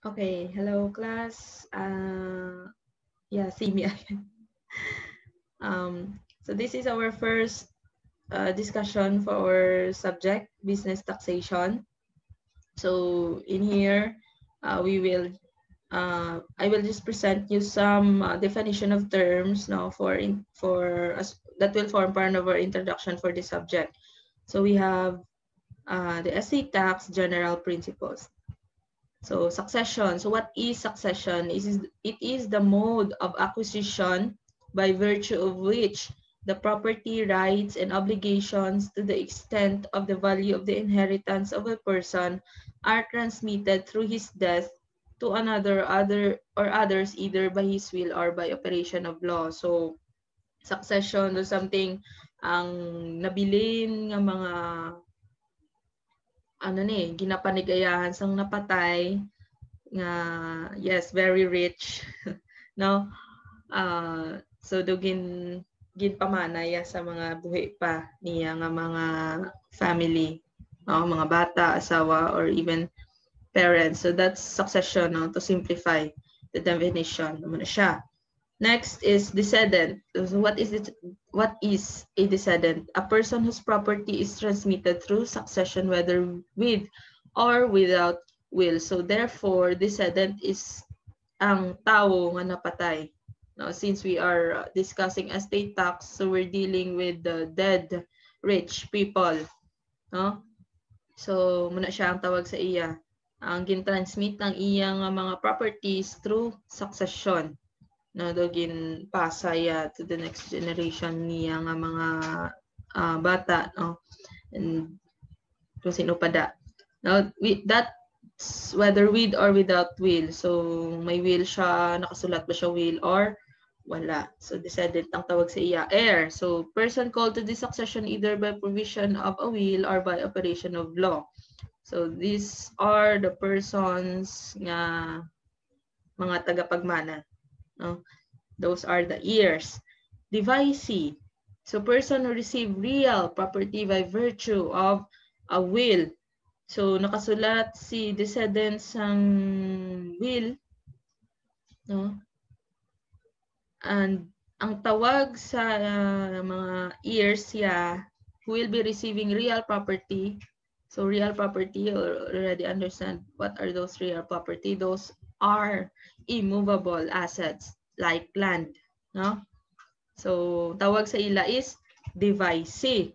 Okay, hello class. Yeah, see me again. So this is our first discussion for our subject, business taxation. So in here, I will just present you some definition of terms now for us that will form part of our introduction for this subject. So we have the estate tax general principles. So succession. So what is succession? It is the mode of acquisition by virtue of which the property rights and obligations to the extent of the value of the inheritance of a person are transmitted through his death to others either by his will or by operation of law. So succession is something ang nabilin nga mga ginapanigayahan sang napatay nga yes, very rich no. So ginpamanay sa mga buhi pa niya nga mga family, no, mga bata, asawa, or even parents. So that's succession, no, to simplify the definition mo na siya. Next is decedent. So what is a decedent? A person whose property is transmitted through succession, whether with or without will. So therefore, decedent is ang tao nga napatay. Now, since we are discussing estate tax, so we're dealing with the dead rich people, no? So muna siya ang tawag sa iya. Ang gin-transmit ng iya nga mga properties through succession. No, dogin pasaya to the next generation niya nga mga bata, no, and kung sino pa da. Now that's whether with or without will. So may will siya, nakasulat ba siya will or wala. So descendant ang tawag sa iya. Heir, so person called to the succession either by provision of a will or by operation of law. So these are the persons nga mga tagapagmana, no? Those are the heirs. Devicee. So person who receive real property by virtue of a will. So nakasulat si decedent sang will, no? And ang tawag sa mga heirs siya who will be receiving real property. So real property, you already understand what are those real property. Those are immovable assets like land, no? So tawag sa ila is devicee.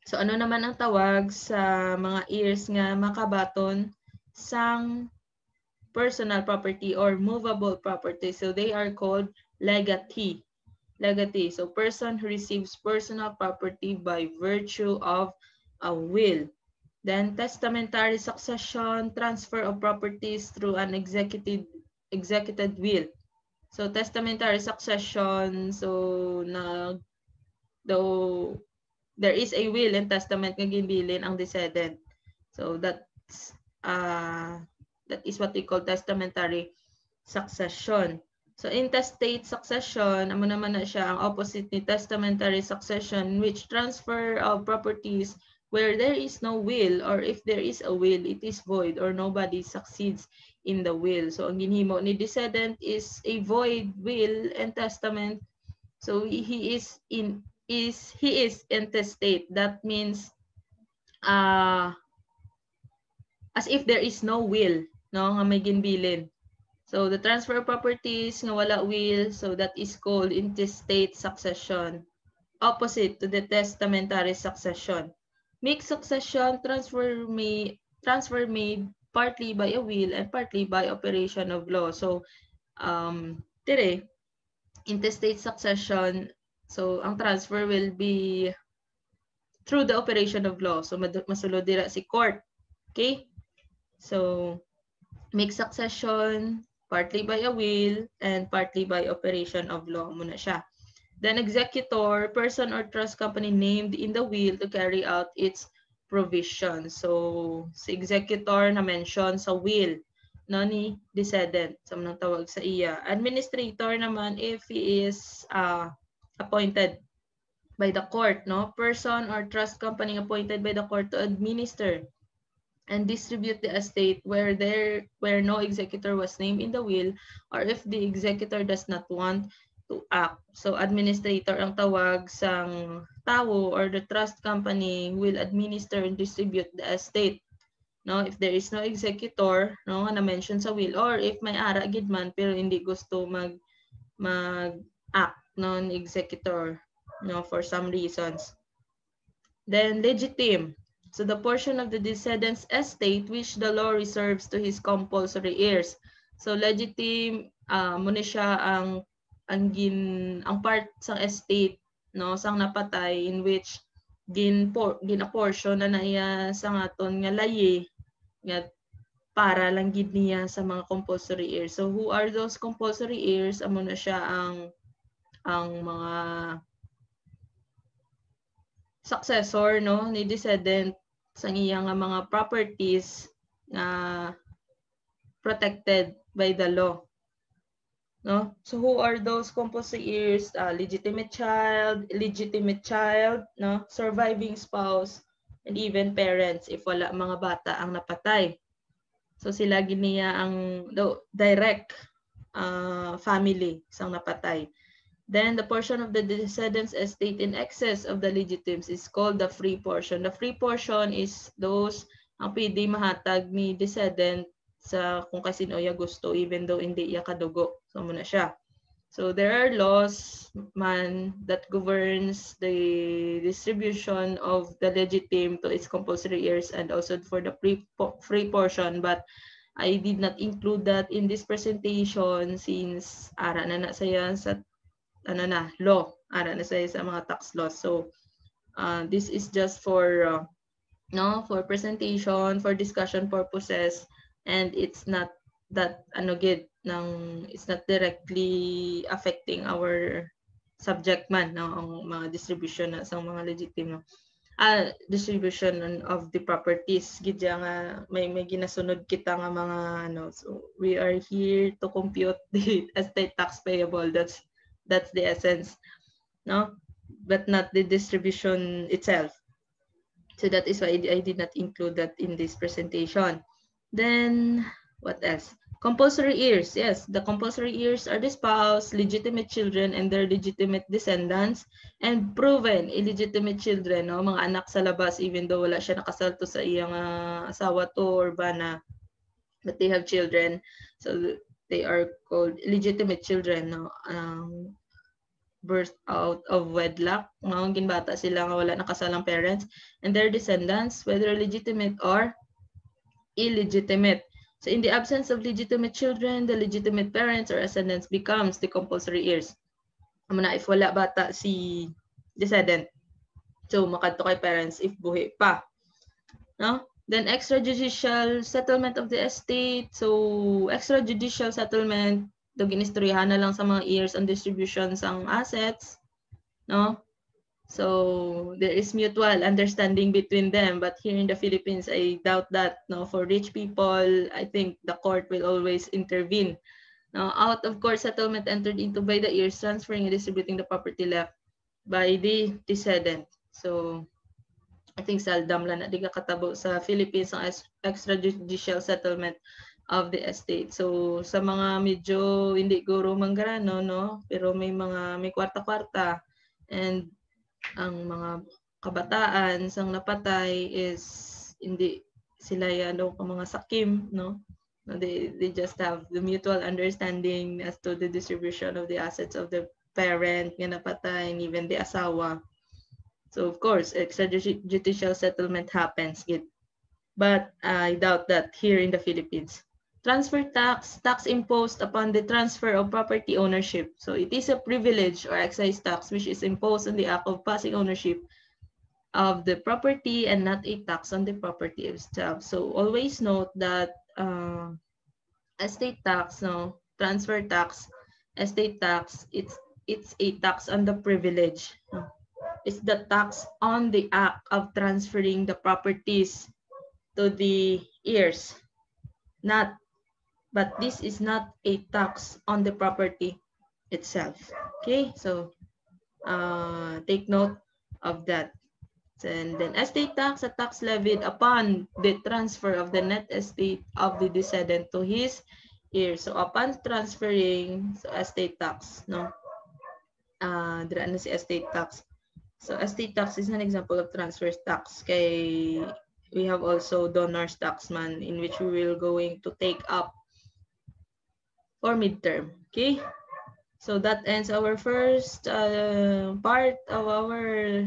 So ano naman ang tawag sa mga heirs nga makabaton sang personal property or movable property? So they are called legatee. Legatee. So person who receives personal property by virtue of a will. Then testamentary succession, transfer of properties through an executed will. So testamentary succession, so though there is a will and testament nga ginbilin ang decedent. So that is what we call testamentary succession. So intestate succession, amo naman na siya ang opposite ni testamentary succession, which transfer of properties where there is no will, or if there is a will, it is void or nobody succeeds in the will. So ang ginhimo ni decedent is a void will and testament. So he is intestate. That means as if there is no will, no, nga may ginbilin. So the transfer of properties nga wala will, so that is called intestate succession. Opposite to the testamentary succession. Mixed succession, transfer made partly by a will and partly by operation of law. So dire intestate succession, so ang transfer will be through the operation of law. So masulod dira si court. Okay? So mixed succession, partly by a will and partly by operation of law muna siya. Then executor, person or trust company named in the will to carry out its provision. So si executor na mention sa will, no, ni decedent, sa manang tawag sa iya. Administrator naman if he is appointed by the court, no, person or trust company appointed by the court to administer and distribute the estate where no executor was named in the will, or if the executor does not want to act. So administrator ang tawag sang tao, or the trust company will administer and distribute the estate. No, if there is no executor, no, na mention sa will, or if may ara gid man pero hindi gusto mag-act non-executor, no, for some reasons. Then legitime. So the portion of the decedent's estate which the law reserves to his compulsory heirs. So legitime, muna siya ang part sa estate, no, sang napatay in which gina-portion na naiya sa ngaton nga layi nga para lang gid niya sa mga compulsory heirs. So who are those compulsory heirs? Amo na siya ang mga successor, no, ni decedent sa iyang mga properties na protected by the law. No? So who are those compulsory heirs? Legitimate child, illegitimate child, no, surviving spouse, and even parents if wala mga bata ang napatay. So sila giniya ang direct family sang napatay. Then the portion of the decedent's estate in excess of the legitimes is called the free portion. The free portion is those ang pwede mahatag ni decedent sa kung kasino iya gusto, even though hindi iya kadugo. So muna siya. So there are laws man that governs the distribution of the legitime to its compulsory heirs and also for the free portion, but I did not include that in this presentation since ara na saya sa law, ara na sa mga tax laws. So this is just for for presentation, for discussion purposes, and it's not that it's not directly affecting our subject man, no, ang mga distribution na sa mga legitimate distribution of the properties gidya nga may ginasunod kita nga mga so we are here to compute the estate tax payable. That's the essence, no, but not the distribution itself. So that is why I did not include that in this presentation. Then what else? Compulsory heirs. Yes, the compulsory heirs are the spouse, legitimate children, and their legitimate descendants, and proven illegitimate children, no, mga anak sa labas, even though wala siya nakasalto sa iyang asawa to or bana, but they have children, so they are called legitimate children, no, birth out of wedlock, no, ginbata sila nga wala nakasalang parents, and their descendants, whether legitimate or illegitimate. So in the absence of legitimate children, the legitimate parents or ascendants becomes the compulsory heirs. Amuna if wala bata si decedent, so makadto kay parents if buhi pa, no? Then extrajudicial settlement of the estate. So extrajudicial settlement, do ginistoryahan na lang sa mga heirs ang distribution sang assets, no? So there is mutual understanding between them, but here in the Philippines, I doubt that. No, for rich people, I think the court will always intervene. Now, out of court settlement entered into by the heirs, transferring and distributing the property left by the decedent. So I think saldam lang na di katabo sa Philippines ang extrajudicial settlement of the estate. So sa mga medyo hindi guro manggarano, no, pero may kwarta-kwarta, and ang mga kabataan sang napatay is hindi sila mga sakim, no, they just have the mutual understanding as to the distribution of the assets of the parent nga napatay and even the asawa. So of course extrajudicial settlement happens, but I doubt that here in the Philippines. Transfer tax, tax imposed upon the transfer of property ownership. So it is a privilege or excise tax which is imposed on the act of passing ownership of the property and not a tax on the property itself. So always note that estate tax, no, transfer tax, estate tax, it's a tax on the privilege. It's the tax on the act of transferring the properties to the heirs, but this is not a tax on the property itself. Okay, so take note of that. And then estate tax, a tax levied upon the transfer of the net estate of the decedent to his heirs. So upon transferring, so estate tax, no? Dira na si estate tax. So estate tax is an example of transfer tax. Kay we have also donors tax man, in which we will going to take up for midterm. Okay? So that ends our first part of our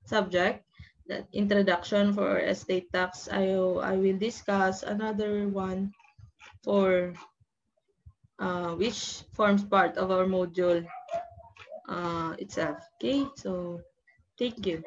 subject, that introduction for estate tax. I will discuss another one for which forms part of our module itself. Okay, so thank you.